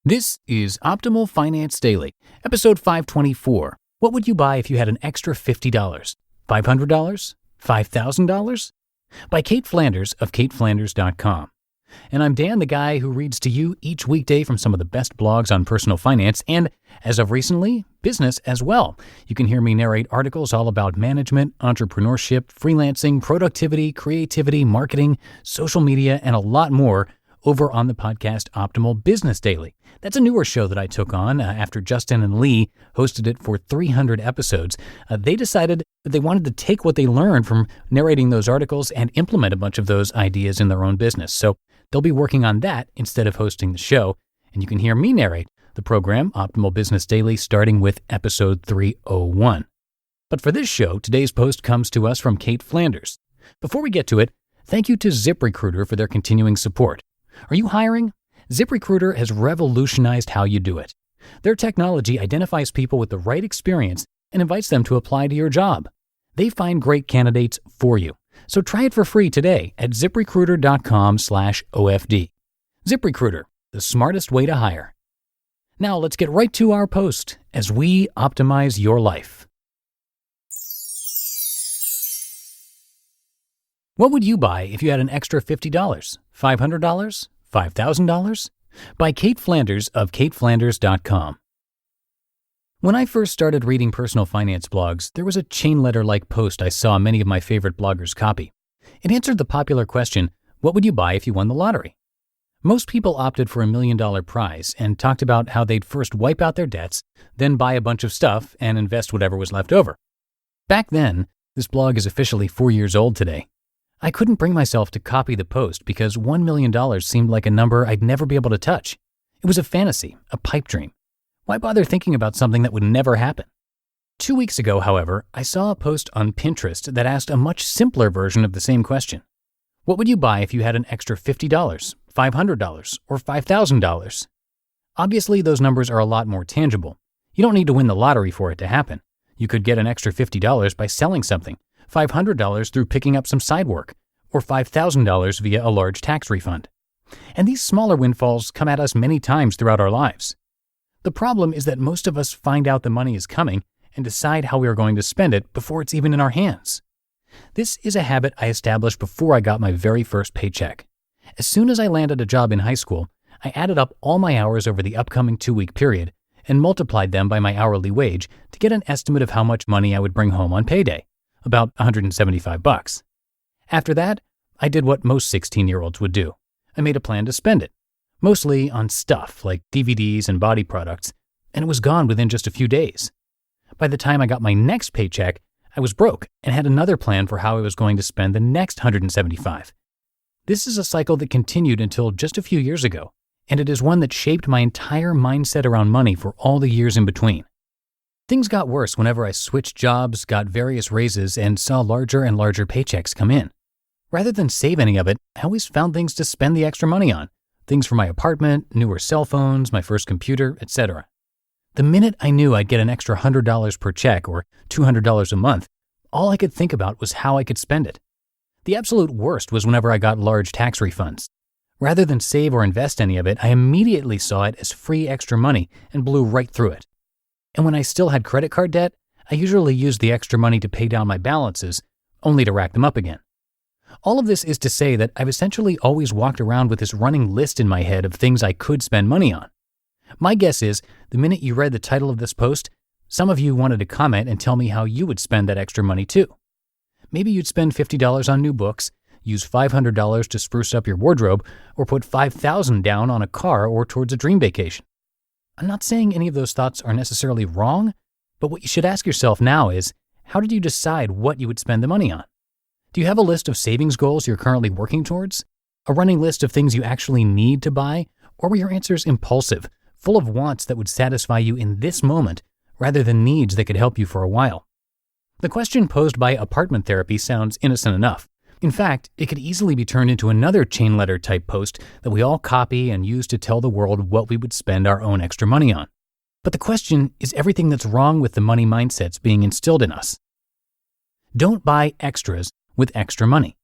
This is Optimal Finance Daily, episode 524. What would you buy if you had an extra $50? $500? $5,000? By Cait Flanders of CaitFlanders.com. And I'm Dan, the guy who reads to you each weekday from some of the best blogs on personal finance and, as of recently, business as well. You can hear me narrate articles all about management, entrepreneurship, freelancing, productivity, creativity, marketing, social media, and a lot more over on the podcast Optimal Business Daily. That's a newer show that I took on after Justin and Lee hosted it for 300 episodes. They decided that they wanted to take what they learned from narrating those articles and implement a bunch of those ideas in their own business. So they'll be working on that instead of hosting the show. And you can hear me narrate the program, Optimal Business Daily, starting with episode 301. But for this show, today's post comes to us from Cait Flanders. Before we get to it, thank you to ZipRecruiter for their continuing support. Are you hiring? ZipRecruiter has revolutionized how you do it. Their technology identifies people with the right experience and invites them to apply to your job. They find great candidates for you. So try it for free today at ZipRecruiter.com/OFD. ZipRecruiter, the smartest way to hire. Now let's get right to our post as we optimize your life. What would you buy if you had an extra $50? $500? $5,000? By Cait Flanders of CaitFlanders.com. When I first started reading personal finance blogs, there was a chain letter-like post I saw many of my favorite bloggers copy. It answered the popular question, what would you buy if you won the lottery? Most people opted for $1 million prize and talked about how they'd first wipe out their debts, then buy a bunch of stuff and invest whatever was left over. Back then, this blog is officially 4 years old today. I couldn't bring myself to copy the post because $1 million seemed like a number I'd never be able to touch. It was a fantasy, a pipe dream. Why bother thinking about something that would never happen? 2 weeks ago, however, I saw a post on Pinterest that asked a much simpler version of the same question. What would you buy if you had an extra $50, $500, or $5,000? Obviously, those numbers are a lot more tangible. You don't need to win the lottery for it to happen. You could get an extra $50 by selling something, $500 through picking up some side work, or $5,000 via a large tax refund. And these smaller windfalls come at us many times throughout our lives. The problem is that most of us find out the money is coming and decide how we are going to spend it before it's even in our hands. This is a habit I established before I got my very first paycheck. As soon as I landed a job in high school, I added up all my hours over the upcoming 2-week period and multiplied them by my hourly wage to get an estimate of how much money I would bring home on payday. About $175. After that, I did what most 16-year-olds would do. I made a plan to spend it, mostly on stuff like DVDs and body products, and it was gone within just a few days. By the time I got my next paycheck, I was broke and had another plan for how I was going to spend the next $175. This is a cycle that continued until just a few years ago, and it is one that shaped my entire mindset around money for all the years in between. Things got worse whenever I switched jobs, got various raises, and saw larger and larger paychecks come in. Rather than save any of it, I always found things to spend the extra money on. Things for my apartment, newer cell phones, my first computer, etc. The minute I knew I'd get an extra $100 per check or $200 a month, all I could think about was how I could spend it. The absolute worst was whenever I got large tax refunds. Rather than save or invest any of it, I immediately saw it as free extra money and blew right through it. And when I still had credit card debt, I usually used the extra money to pay down my balances, only to rack them up again. All of this is to say that I've essentially always walked around with this running list in my head of things I could spend money on. My guess is, the minute you read the title of this post, some of you wanted to comment and tell me how you would spend that extra money too. Maybe you'd spend $50 on new books, use $500 to spruce up your wardrobe, or put $5,000 down on a car or towards a dream vacation. I'm not saying any of those thoughts are necessarily wrong, but what you should ask yourself now is, how did you decide what you would spend the money on? Do you have a list of savings goals you're currently working towards? A running list of things you actually need to buy? Or were your answers impulsive, full of wants that would satisfy you in this moment, rather than needs that could help you for a while? The question posed by apartment therapy sounds innocent enough. In fact, it could easily be turned into another chain letter type post that we all copy and use to tell the world what we would spend our own extra money on. But the question is everything that's wrong with the money mindsets being instilled in us. Don't buy extras with extra money.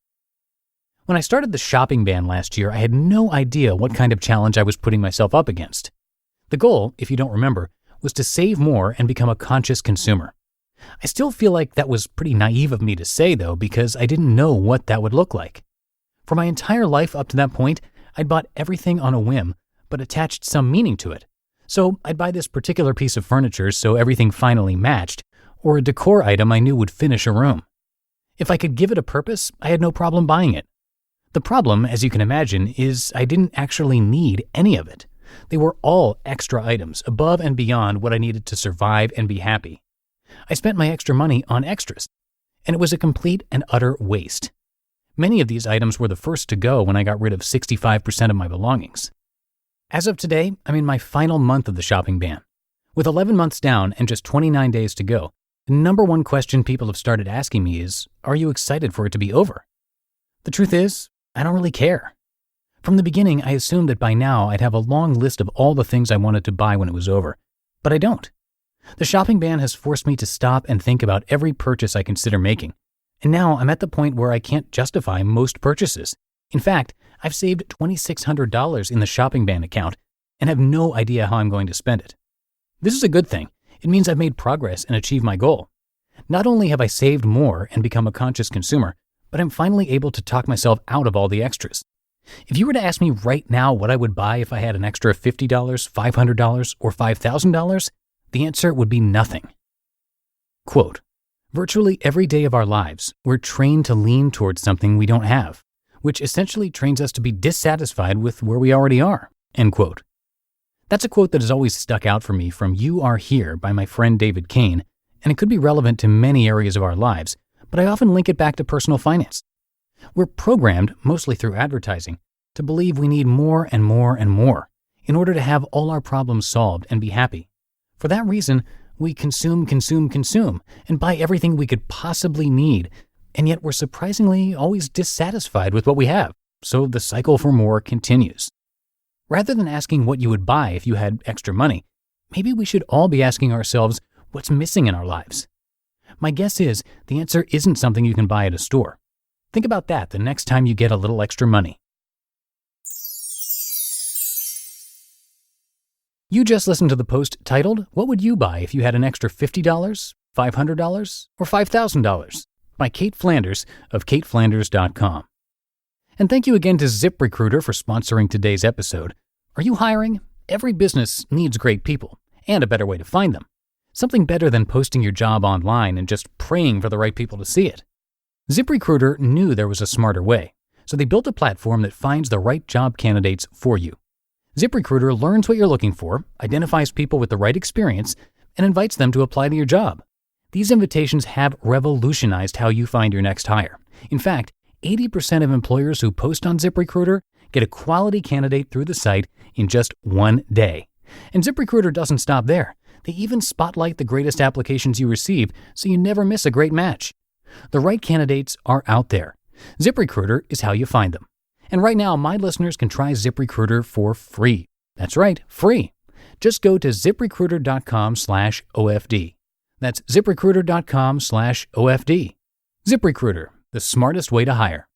When I started the shopping ban last year, I had no idea what kind of challenge I was putting myself up against. The goal, if you don't remember, was to save more and become a conscious consumer. I still feel like that was pretty naive of me to say, though, because I didn't know what that would look like. For my entire life up to that point, I'd bought everything on a whim, but attached some meaning to it. So I'd buy this particular piece of furniture so everything finally matched, or a decor item I knew would finish a room. If I could give it a purpose, I had no problem buying it. The problem, as you can imagine, is I didn't actually need any of it. They were all extra items above and beyond what I needed to survive and be happy. I spent my extra money on extras, and it was a complete and utter waste. Many of these items were the first to go when I got rid of 65% of my belongings. As of today, I'm in my final month of the shopping ban. With 11 months down and just 29 days to go, the number one question people have started asking me is, are you excited for it to be over? The truth is, I don't really care. From the beginning, I assumed that by now I'd have a long list of all the things I wanted to buy when it was over, but I don't. The shopping ban has forced me to stop and think about every purchase I consider making, and now I'm at the point where I can't justify most purchases. In fact, I've saved $2,600 in the shopping ban account and have no idea how I'm going to spend it. This is a good thing. It means I've made progress and achieved my goal. Not only have I saved more and become a conscious consumer, but I'm finally able to talk myself out of all the extras. If you were to ask me right now what I would buy if I had an extra $50, $500, or $5,000, the answer would be nothing. Quote, virtually every day of our lives, we're trained to lean towards something we don't have, which essentially trains us to be dissatisfied with where we already are, end quote. That's a quote that has always stuck out for me from You Are Here by my friend David Kane, and it could be relevant to many areas of our lives, but I often link it back to personal finance. We're programmed, mostly through advertising, to believe we need more and more and more in order to have all our problems solved and be happy. For that reason, we consume, and buy everything we could possibly need, and yet we're surprisingly always dissatisfied with what we have, so the cycle for more continues. Rather than asking what you would buy if you had extra money, maybe we should all be asking ourselves what's missing in our lives. My guess is the answer isn't something you can buy at a store. Think about that the next time you get a little extra money. You just listened to the post titled, What Would You Buy If You Had an Extra $50, $500, or $5,000? By Cait Flanders of CaitFlanders.com. And thank you again to ZipRecruiter for sponsoring today's episode. Are you hiring? Every business needs great people, and a better way to find them. Something better than posting your job online and just praying for the right people to see it. ZipRecruiter knew there was a smarter way, so they built a platform that finds the right job candidates for you. ZipRecruiter learns what you're looking for, identifies people with the right experience, and invites them to apply to your job. These invitations have revolutionized how you find your next hire. In fact, 80% of employers who post on ZipRecruiter get a quality candidate through the site in just one day. And ZipRecruiter doesn't stop there. They even spotlight the greatest applications you receive, so you never miss a great match. The right candidates are out there. ZipRecruiter is how you find them. And right now, my listeners can try ZipRecruiter for free. That's right, free. Just go to ZipRecruiter.com/OFD. That's ZipRecruiter.com/OFD. ZipRecruiter, the smartest way to hire.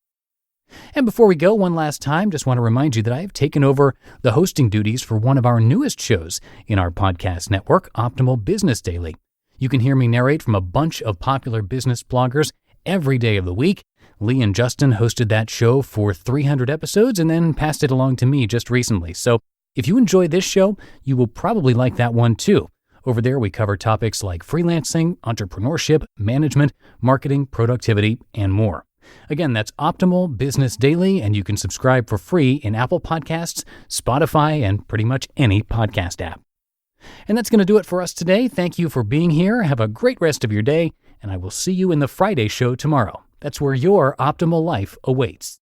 And before we go, one last time, just want to remind you that I have taken over the hosting duties for one of our newest shows in our podcast network, Optimal Business Daily. You can hear me narrate from a bunch of popular business bloggers every day of the week. Lee and Justin hosted that show for 300 episodes and then passed it along to me just recently. So if you enjoy this show, you will probably like that one too. Over there, we cover topics like freelancing, entrepreneurship, management, marketing, productivity, and more. Again, that's Optimal Business Daily, and you can subscribe for free in Apple Podcasts, Spotify, and pretty much any podcast app. And that's going to do it for us today. Thank you for being here. Have a great rest of your day, and I will see you in the Friday show tomorrow. That's where your optimal life awaits.